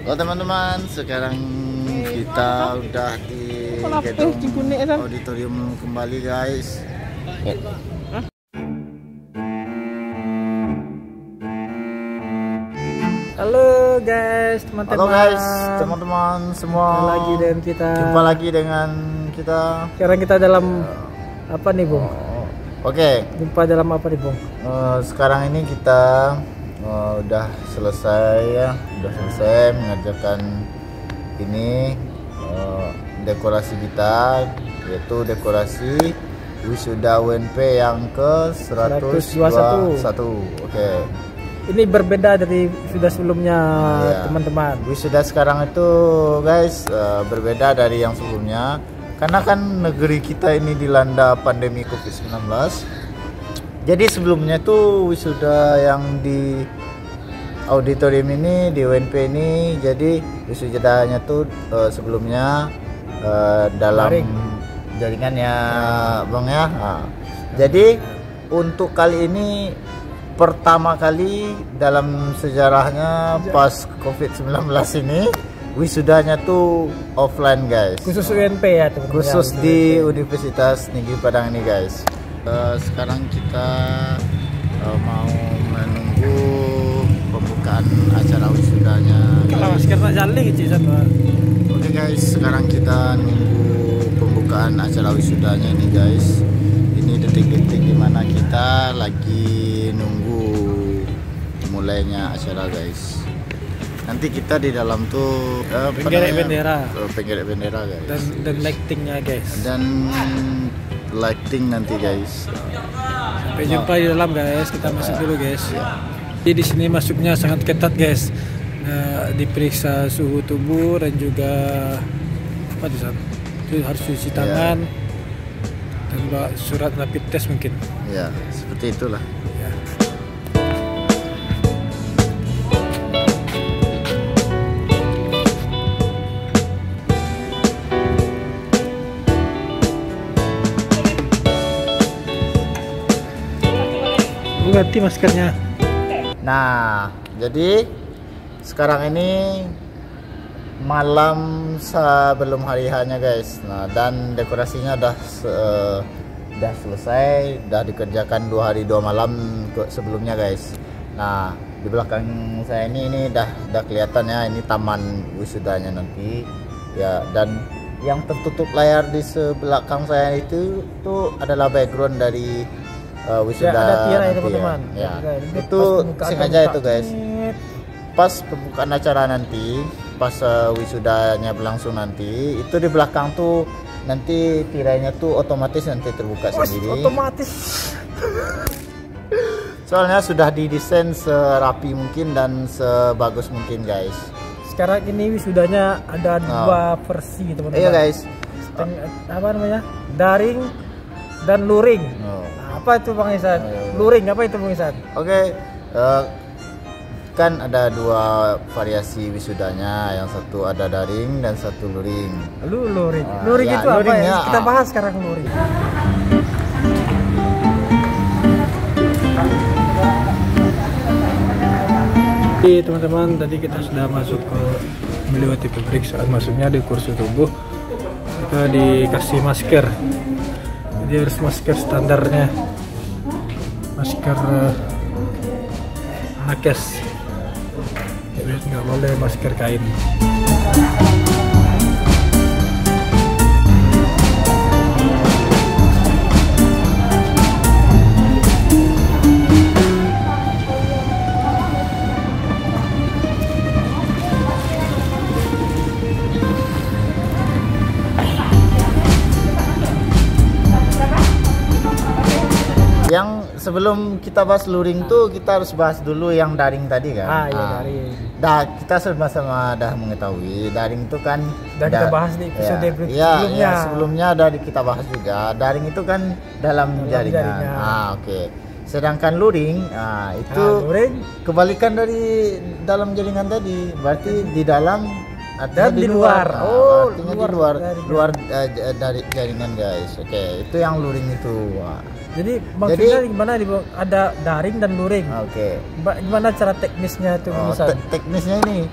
Halo teman-teman, sekarang kita udah di gedung auditorium kembali guys. Halo guys, teman-teman. Halo guys, teman-teman semua. Jumpa lagi dengan kita. Sekarang kita dalam apa nih, Bung? Oke. Jumpa dalam apa nih, Bung? Sekarang ini kita udah selesai mengerjakan ini dekorasi kita, yaitu dekorasi wisuda UNP yang ke 121. Oke. Ini berbeda dari wisuda sebelumnya, teman-teman. Wisuda sekarang itu guys berbeda dari yang sebelumnya, karena kan negeri kita ini dilanda pandemi COVID-19. Jadi sebelumnya tuh wisuda yang di auditorium ini, di UNP ini, jadi wisudanya tuh sebelumnya dalam jaringannya Bang ya. Jadi untuk kali ini pertama kali dalam sejarahnya pas COVID-19 ini wisudanya tuh offline guys. Khusus UNP ya, teman-teman. Khusus di Universitas Negeri Padang ini guys. Sekarang kita mau menunggu pembukaan acara wisudanya. Kalau sekarang jalan kecil satu. Oke guys, sekarang kita nunggu pembukaan acara wisudanya ini guys. Ini detik-detik dimana kita lagi nunggu mulainya acara guys. Nanti kita di dalam tuh penggerek bendera. Penggerek bendera guys. Dan lightingnya guys. Dan lighting nanti guys. Sampai jumpa di dalam guys. Kita masuk dulu guys. Jadi di sini masuknya sangat ketat guys. Diperiksa suhu tubuh dan juga apa di sana? Harus cuci tangan dan surat rapid test mungkin. Ya, seperti itulah. Ya. Ganti maskernya. Nah, jadi sekarang ini malam sebelum hari H-nya guys. Nah, dan dekorasinya udah selesai, udah dikerjakan 2 hari 2 malam sebelumnya guys. Nah, di belakang saya ini udah kelihatan ya, ini taman wisudanya nanti. Ya, dan yang tertutup layar di sebelakang saya itu tuh adalah background dari wisuda ada tirai nanti teman-teman. Ya. Itu sengaja itu guys. Pas pembukaan acara nanti, pas wisudanya berlangsung nanti, itu di belakang tuh nanti tirainya tuh otomatis nanti terbuka sendiri. Otomatis. Soalnya sudah didesain serapi mungkin dan sebagus mungkin guys. Sekarang ini wisudanya ada 2 versi teman-teman. Iya guys. Apa namanya? Daring dan luring. Apa itu Bang Isan? Luring apa itu Bang Isan? Oke. Kan ada 2 variasi wisudanya, yang satu ada daring dan satu luring. Luring. Luring itu apa ya? Kita bahas sekarang luring. Oke teman-teman, tadi kita sudah masuk ke melewati pemeriksaan masuknya di kursus tubuh. Kita dikasih masker. Jadi harus masker standarnya, masker nakes. Jadi nggak boleh masker kain. Yang sebelum kita bahas luring tuh kita harus bahas dulu yang daring tadi kan. Iya daring. Kita sama-sama dah mengetahui daring itu kan. Kita bahas di episode sebelumnya. Ya, sebelumnya kita bahas juga. Daring itu kan dalam jaringan. Oke. Sedangkan luring, itu luring kebalikan dari dalam jaringan tadi. Berarti di dalam dan di luar. Artinya di luar dari jaringan guys. Oke, itu yang luring itu. Jadi maksudnya gimana? Ada daring dan luring. Oke. Gimana cara teknisnya itu? Teknisnya ini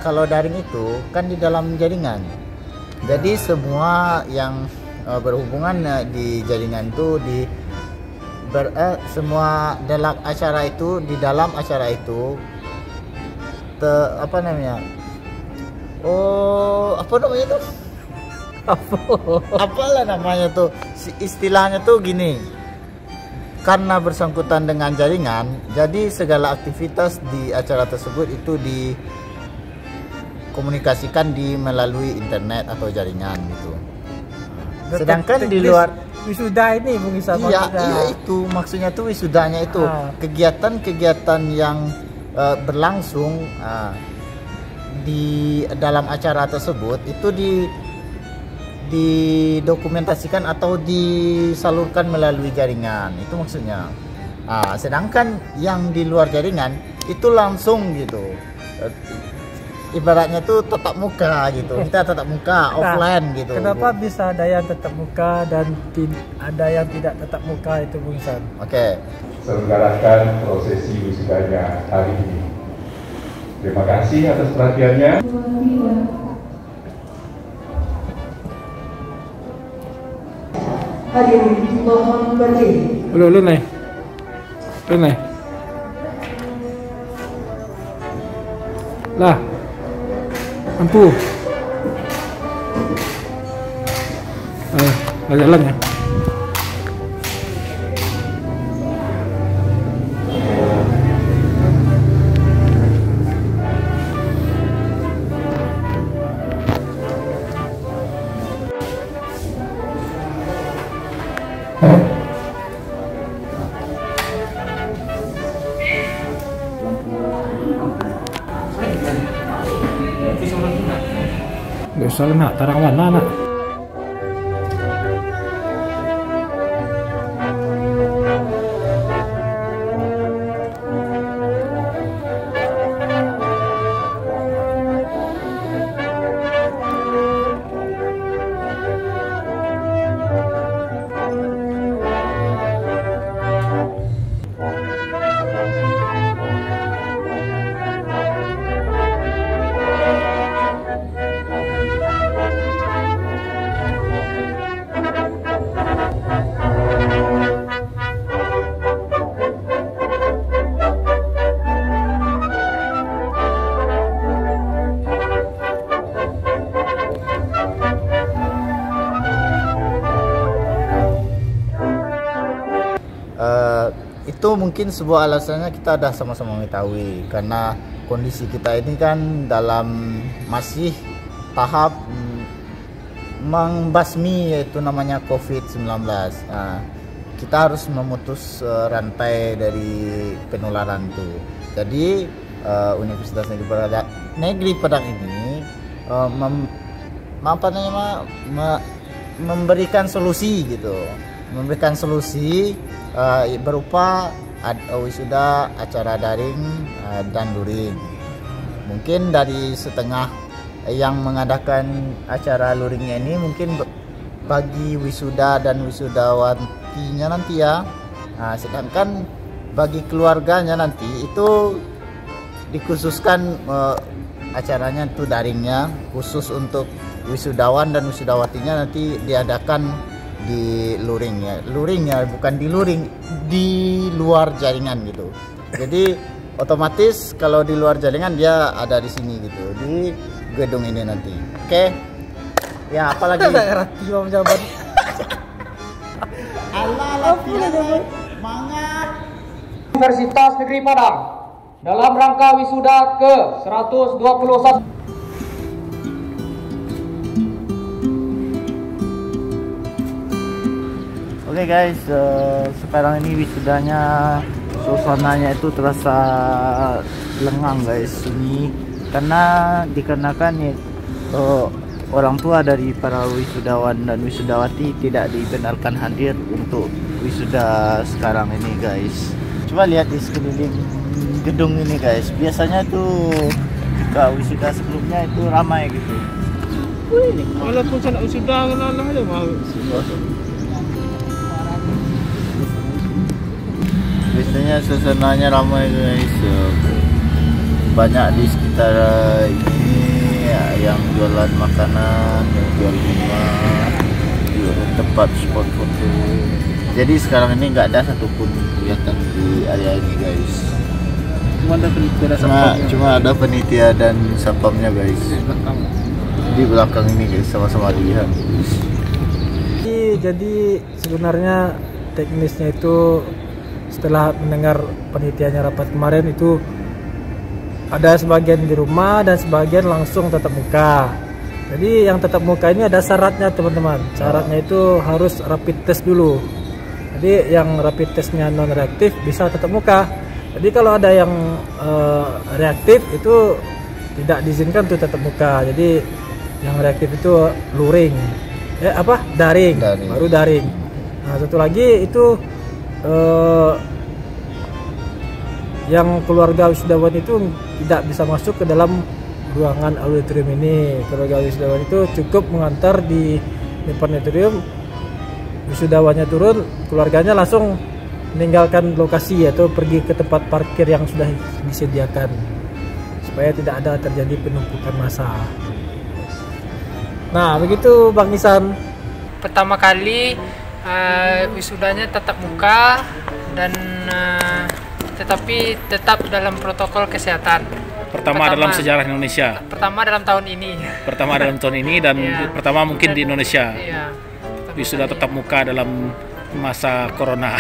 kalau daring itu kan di dalam jaringan. Jadi semua yang berhubungan di jaringan itu semua dalam acara itu, di dalam acara itu apa namanya? Apa namanya tuh? Apalah namanya tuh? Istilahnya tuh gini. Karena bersangkutan dengan jaringan, jadi segala aktivitas di acara tersebut itu dikomunikasikan melalui internet atau jaringan gitu. Sedangkan di luar wisuda ini Bung Isa, iya itu maksudnya tuh wisudanya itu kegiatan-kegiatan yang berlangsung di dalam acara tersebut itu didokumentasikan atau disalurkan melalui jaringan, itu maksudnya. Sedangkan yang di luar jaringan itu langsung gitu, ibaratnya tuh tatap muka gitu, kita tatap muka offline gitu. Kenapa bisa ada yang tatap muka dan ada yang tidak tatap muka itu Bung Isan? Oke. Selenggarakan prosesi wisudanya hari ini. Terima kasih atas perhatiannya. Hadirin mohon berdiri. Lu nih. Lah. Lampu. Jalan ya. Biasa nak tarang warna nak. Itu mungkin sebuah alasannya kita sudah sama-sama mengetahui, karena kondisi kita ini kan dalam masih tahap membasmi, yaitu namanya COVID-19. Kita harus memutus rantai dari penularan itu. Jadi Universitas Negeri Padang ini memberikan solusi gitu, berupa wisuda acara daring dan luring. Mungkin dari setengah yang mengadakan acara luringnya ini mungkin bagi wisuda dan wisudawatinya nanti ya. Sedangkan bagi keluarganya nanti itu dikhususkan acaranya itu daringnya khusus untuk wisudawan dan wisudawatinya nanti diadakan di luringnya bukan di luring, di luar jaringan gitu. Jadi otomatis kalau di luar jaringan dia ada di sini gitu, di gedung ini nanti. Oke. Ya, apalagi jawaban. Semangat. Universitas Negeri Padang dalam rangka wisuda ke-121. Oke guys, sekarang ini wisudanya, suasananya itu terasa lengang guys, sunyi, dikarenakan ya, orang tua dari para wisudawan dan wisudawati tidak dibenarkan hadir untuk wisuda sekarang ini guys. Coba lihat di sekeliling gedung ini guys, biasanya tuh jika wisuda sebelumnya itu ramai gitu. Walaupun saya nak wisuda lah aja mau. Biasanya suasananya ramai guys. banyak di sekitar ini ya, yang jualan makanan, yang jual bunga, jual tempat spot foto. Jadi sekarang ini nggak ada satupun kegiatan di area ini guys. Cuma ada penitia dan satpamnya guys. Di belakang ini guys, sama-sama dilihat. Jadi sebenarnya teknisnya itu setelah mendengar penitiannya rapat kemarin itu ada sebagian di rumah dan sebagian langsung tatap muka. Jadi yang tatap muka ini ada syaratnya teman-teman. Syaratnya itu harus rapid test dulu. Jadi yang rapid testnya non reaktif bisa tatap muka. Jadi kalau ada yang reaktif itu tidak diizinkan untuk tatap muka. Jadi yang reaktif itu luring, daring, baru daring. Nah satu lagi itu yang keluarga wisudawan itu tidak bisa masuk ke dalam ruangan auditorium ini. Keluarga wisudawan itu cukup mengantar di depan auditorium, wisudawannya turun, keluarganya langsung meninggalkan lokasi atau pergi ke tempat parkir yang sudah disediakan supaya tidak ada terjadi penumpukan massa. Nah begitu Bang Isan. Pertama kali wisudanya tatap muka dan tetapi tetap dalam protokol kesehatan. Pertama dalam sejarah Indonesia. Pertama dalam tahun ini. Pertama dalam tahun ini dan pertama mungkin di Indonesia. Iya. Wisuda tetap muka dalam masa corona.